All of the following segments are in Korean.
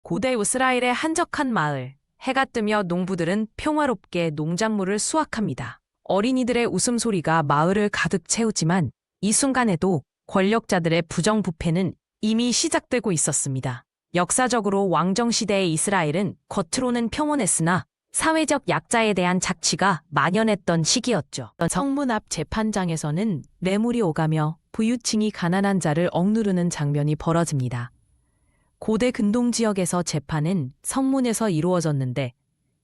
고대 이스라엘의 한적한 마을. 해가 뜨며 농부들은 평화롭게 농작물을 수확합니다. 어린이들의 웃음소리가 마을을 가득 채우지만 이 순간에도 권력자들의 부정부패는 이미 시작되고 있었습니다. 역사적으로 왕정시대의 이스라엘은 겉으로는 평온했으나 사회적 약자에 대한 착취가 만연했던 시기였죠. 성문 앞 재판장에서는 뇌물이 오가며 부유층이 가난한 자를 억누르는 장면이 벌어집니다. 고대 근동 지역에서 재판은 성문에서 이루어졌는데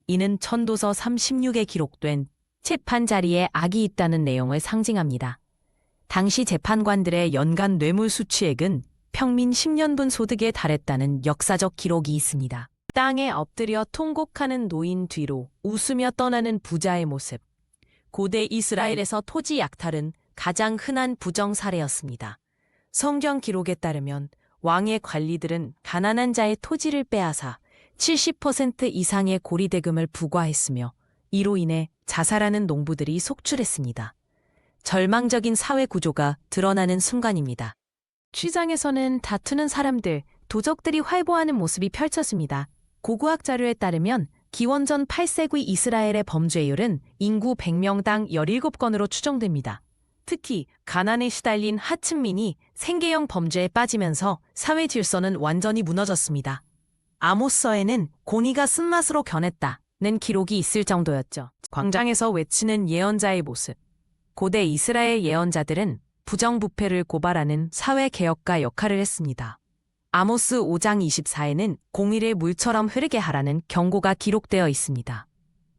이는 천도서 36에 기록된 재판 자리에 악이 있다는 내용을 상징합니다. 당시 재판관들의 연간 뇌물 수취액은 평민 10년분 소득에 달했다는 역사적 기록이 있습니다. 땅에 엎드려 통곡하는 노인 뒤로 웃으며 떠나는 부자의 모습. 고대 이스라엘에서 토지 약탈은 가장 흔한 부정 사례였습니다. 성경 기록에 따르면 왕의 관리들은 가난한 자의 토지를 빼앗아 70% 이상의 고리대금을 부과했으며 이로 인해 자살하는 농부들이 속출했습니다. 절망적인 사회 구조가 드러나는 순간입니다. 시장에서는 다투는 사람들, 도적들이 활보하는 모습이 펼쳐집니다. 고고학 자료에 따르면 기원전 8세기 이스라엘의 범죄율은 인구 100명당 17건으로 추정됩니다. 특히 가난에 시달린 하층민이 생계형 범죄에 빠지면서 사회 질서는 완전히 무너졌습니다. 아모스서에는 고니가 쓴맛으로 견했다는 기록이 있을 정도였죠. 광장에서 외치는 예언자의 모습. 고대 이스라엘 예언자들은 부정부패를 고발하는 사회개혁가 역할을 했습니다. 아모스 5장 24에는 공의를 물처럼 흐르게 하라는 경고가 기록되어 있습니다.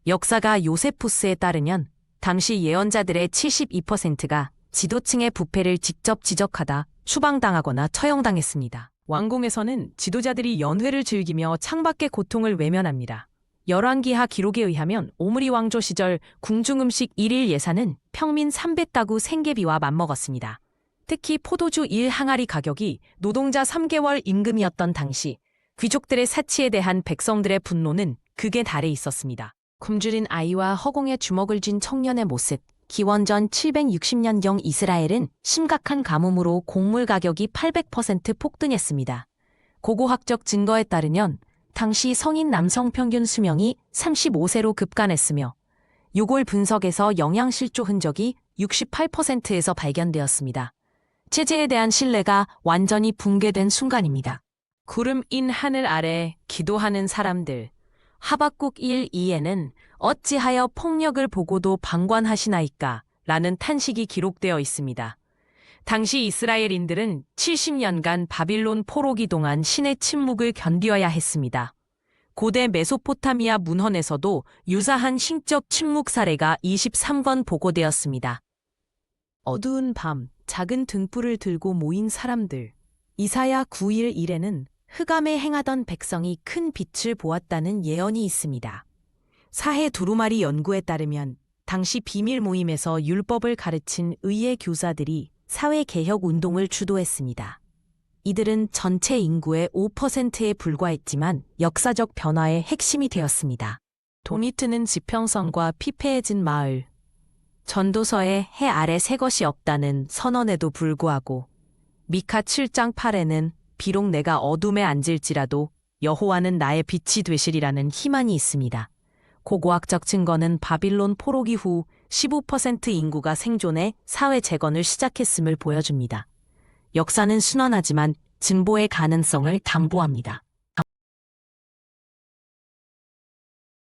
역사가 요세푸스에 따르면 당시 예언자들의 72%가 지도층의 부패를 직접 지적하다 추방당하거나 처형당했습니다. 왕궁에서는 지도자들이 연회를 즐기며 창밖의 고통을 외면합니다. 열왕기하 기록에 의하면 오므리 왕조 시절 궁중음식 1일 예산은 평민 300가구 생계비와 맞먹었습니다. 특히 포도주 1항아리 가격이 노동자 3개월 임금이었던 당시 귀족들의 사치에 대한 백성들의 분노는 극에 달해 있었습니다. 굶주린 아이와 허공에 주먹을 쥔 청년의 모습. 기원전 760년경 이스라엘은 심각한 가뭄으로 곡물 가격이 800% 폭등했습니다. 고고학적 증거에 따르면 당시 성인 남성 평균 수명이 35세로 급간했으며 유골 분석에서 영양실조 흔적이 68%에서 발견되었습니다. 체제에 대한 신뢰가 완전히 붕괴된 순간입니다. 구름인 하늘 아래 기도하는 사람들. 하박국 1:2에는 어찌하여 폭력을 보고도 방관하시나이까 라는 탄식이 기록되어 있습니다. 당시 이스라엘인들은 70년간 바빌론 포로기 동안 신의 침묵을 견디어야 했습니다. 고대 메소포타미아 문헌에서도 유사한 신적 침묵 사례가 23건 보고되었습니다. 어두운 밤, 작은 등불을 들고 모인 사람들. 이사야 9:1에는 흑암에 행하던 백성이 큰 빛을 보았다는 예언이 있습니다. 사해 두루마리 연구에 따르면 당시 비밀 모임에서 율법을 가르친 의회 교사들이 사회개혁 운동을 주도했습니다. 이들은 전체 인구의 5%에 불과했지만 역사적 변화의 핵심이 되었습니다. 돈이 트는 지평선과 피폐해진 마을. 전도서에 해 아래 새 것이 없다는 선언에도 불구하고 미카 7장 8에는 비록 내가 어둠에 앉을지라도 여호와는 나의 빛이 되시리라는 희망이 있습니다. 고고학적 증거는 바빌론 포로기 후 15% 인구가 생존해 사회 재건을 시작했음을 보여줍니다. 역사는 순환하지만 진보의 가능성을 담보합니다.